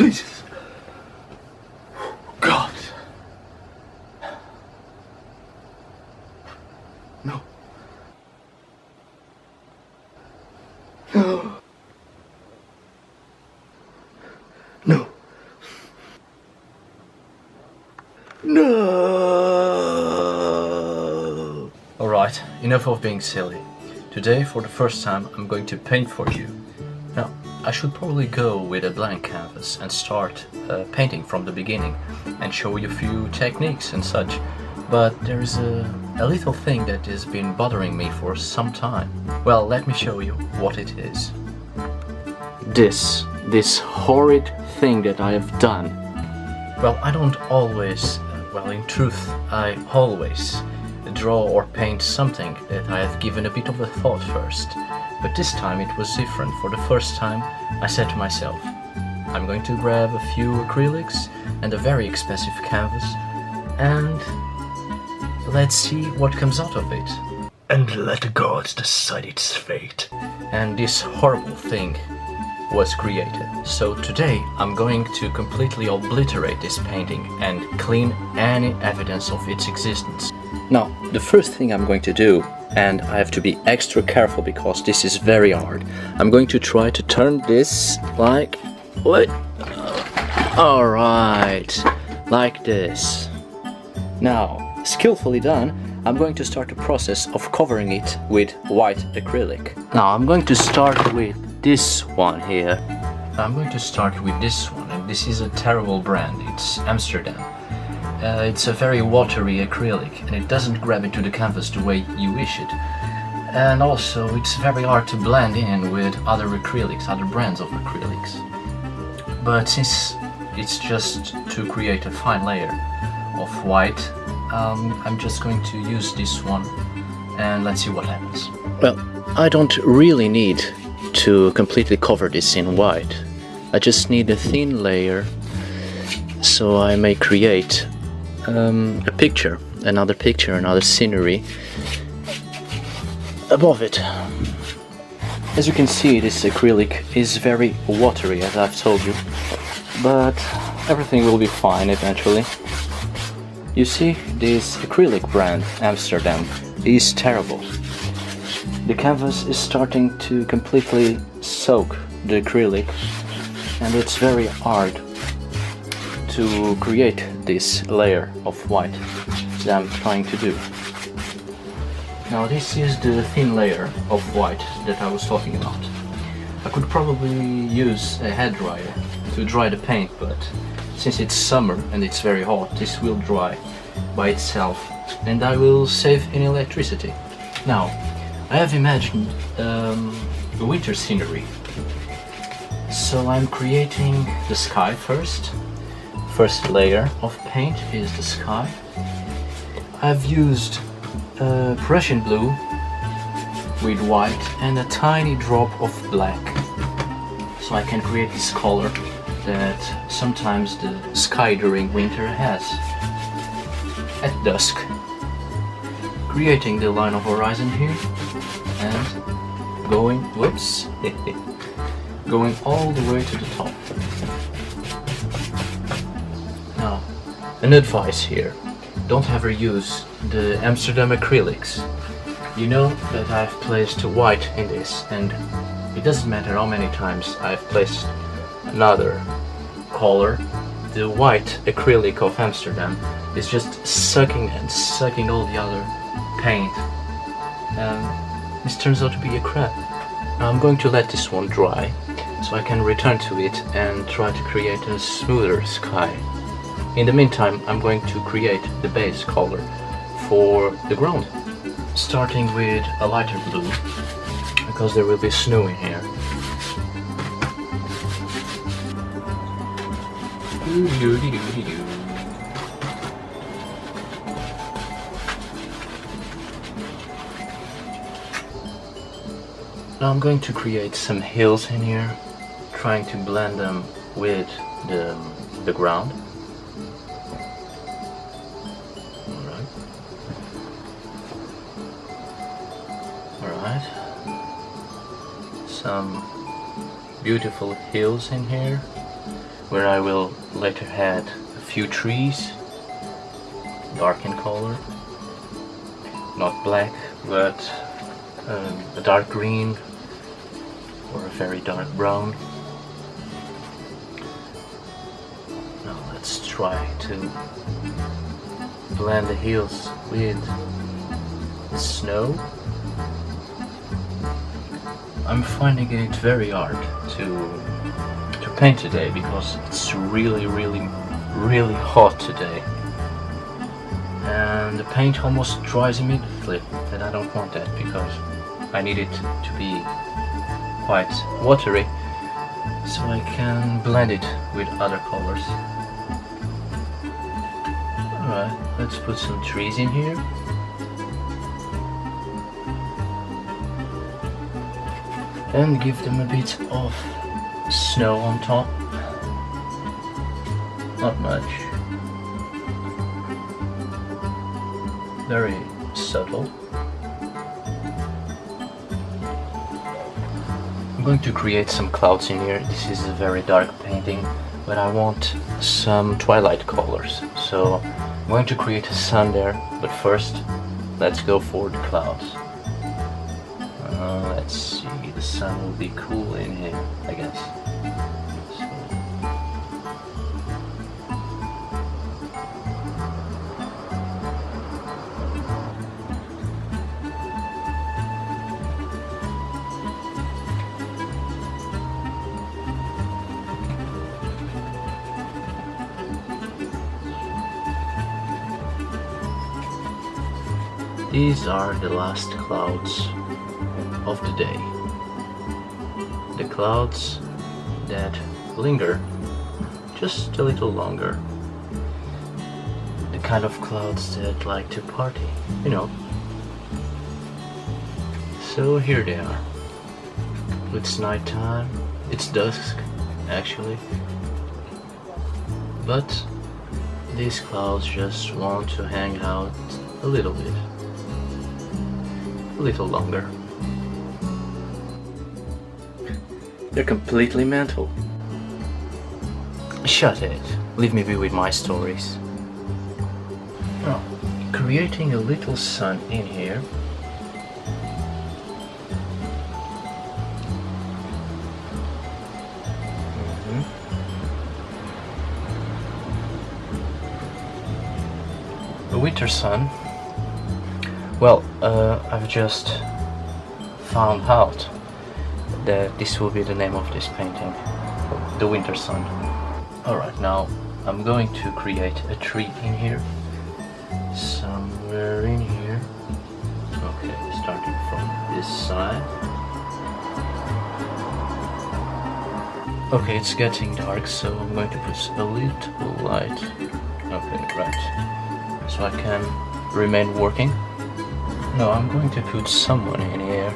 Jesus. God. No. No. No. No. Alright, enough of being silly. Today, for the first time, I'm going to paint for you. Now, I should probably go with a blank canvas and start painting from the beginning and show you a few techniques and such. But there is a little thing that has been bothering me for some time. Well, let me show you what it is. This horrid thing that I have done. Well, I don't always, in truth, I always draw or paint something that I have given a bit of a thought first. But this time it was different. For the first time, I said to myself, I'm going to grab a few acrylics and a very expensive canvas, and let's see what comes out of it. And let the gods decide its fate. And this horrible thing was created. So today I'm going to completely obliterate this painting and clean any evidence of its existence. Now, the first thing I'm going to do, and I have to be extra careful because this is very hard, I'm going to try to turn this like... what? Alright, like this. Now, skillfully done, I'm going to start the process of covering it with white acrylic. Now, I'm going to start with this one here. I'm going to start with this one, and this is a terrible brand. It's Amsterdam. It's a very watery acrylic, and it doesn't grab into the canvas the way you wish it. And also, it's very hard to blend in with other acrylics, other brands of acrylics. But since it's just to create a fine layer of white, I'm just going to use this one, and let's see what happens. Well, I don't really need to completely cover this in white. I just need a thin layer so I may create a picture, another scenery above it. As you can see, this acrylic is very watery, as I've told you, but everything will be fine eventually. You see, this acrylic brand, Amsterdam, is terrible. The canvas is starting to completely soak the acrylic, and it's very hard to create this layer of white that I'm trying to do. Now, this is the thin layer of white that I was talking about. I could probably use a hairdryer to dry the paint, but since it's summer and it's very hot, this will dry by itself, and I will save in electricity. Now, I have imagined a winter scenery, so I'm creating the sky first. First layer of paint is the sky. I've used Prussian blue with white and a tiny drop of black, so I can create this color that sometimes the sky during winter has at dusk. Creating the line of horizon here and going all the way to the top. Now, an advice here, don't ever use the Amsterdam acrylics. You know that I've placed white in this, and it doesn't matter how many times I've placed another color, the white acrylic of Amsterdam is just sucking all the other paint, and this turns out to be a crap. Now I'm going to let this one dry so I can return to it and try to create a smoother sky. In the meantime, I'm going to create the base color for the ground, starting with a lighter blue because there will be snow in here. Now I'm going to create some hills in here, trying to blend them with the ground. Alright. Some beautiful hills in here where I will later add a few trees, dark in color, not black, but a dark green or a very dark brown. Now let's try to blend the hills with snow. I'm finding it very hard to paint today because it's really hot today, and the paint almost dries immediately, and I don't want that because I need it to be quite watery so I can blend it with other colors. Alright, let's put some trees in here. And give them a bit of snow on top. Not much. Very subtle. I'm going to create some clouds in here. This is a very dark painting, but I want some twilight colors. So I'm going to create a sun there, but first let's go for the clouds. Let's see, the sun will be cool in here, I guess. These are the last clouds of the day. The clouds that linger just a little longer. The kind of clouds that like to party, you know. So here they are. It's nighttime, it's dusk actually, but these clouds just want to hang out a little bit. A little longer. They're completely mental. Shut it. Leave me be with my stories. Oh, creating a little sun in here. A winter sun. Well, I've just found out that this will be the name of this painting, the winter sun. Alright, now I'm going to create a tree in here, somewhere in here. Okay, starting from this side. Okay, it's getting dark, so I'm going to put a little light. Okay, right. So I can remain working. No, I'm going to put someone in here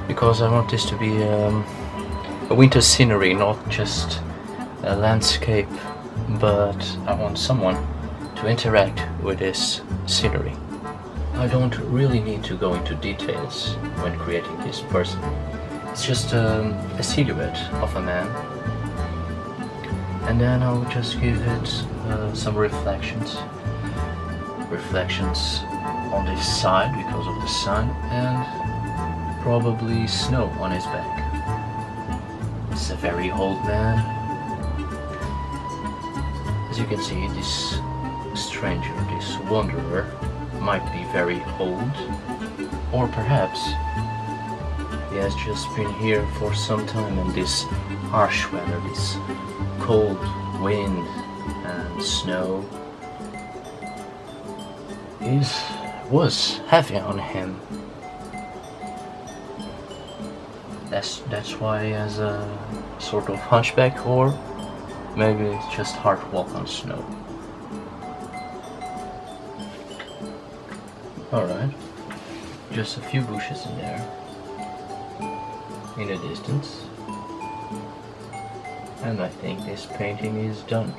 because I want this to be a winter scenery, not just a landscape, but I want someone to interact with this scenery. I don't really need to go into details when creating this person. It's just a silhouette of a man, and then I'll just give it some reflections on this side because of the sun, and probably snow on his back. It's a very old man. As you can see, this stranger, this wanderer, might be very old, or perhaps he has just been here for some time, and this harsh weather, this cold wind and snow was heavy on him. That's why he has a sort of hunchback, or maybe it's just hard to walk on snow. Alright, just a few bushes in there, in the distance, and I think this painting is done.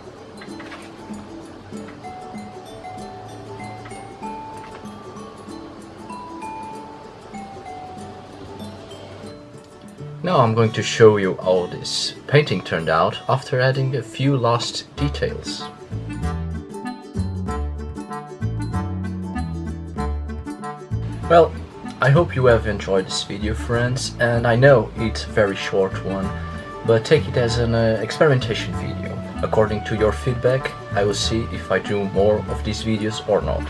Now I'm going to show you how this painting turned out after adding a few last details. Well, I hope you have enjoyed this video, friends, and I know it's a very short one, but take it as an experimentation video. According to your feedback, I will see if I do more of these videos or not.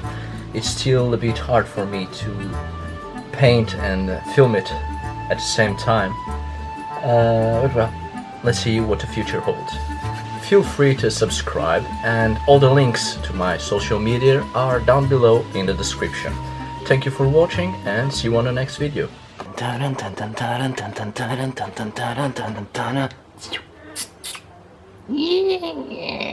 It's still a bit hard for me to paint and film it at the same time. But well, let's see what the future holds. Feel free to subscribe, and all the links to my social media are down below in the description. Thank you for watching, and see you on the next video. Yeah.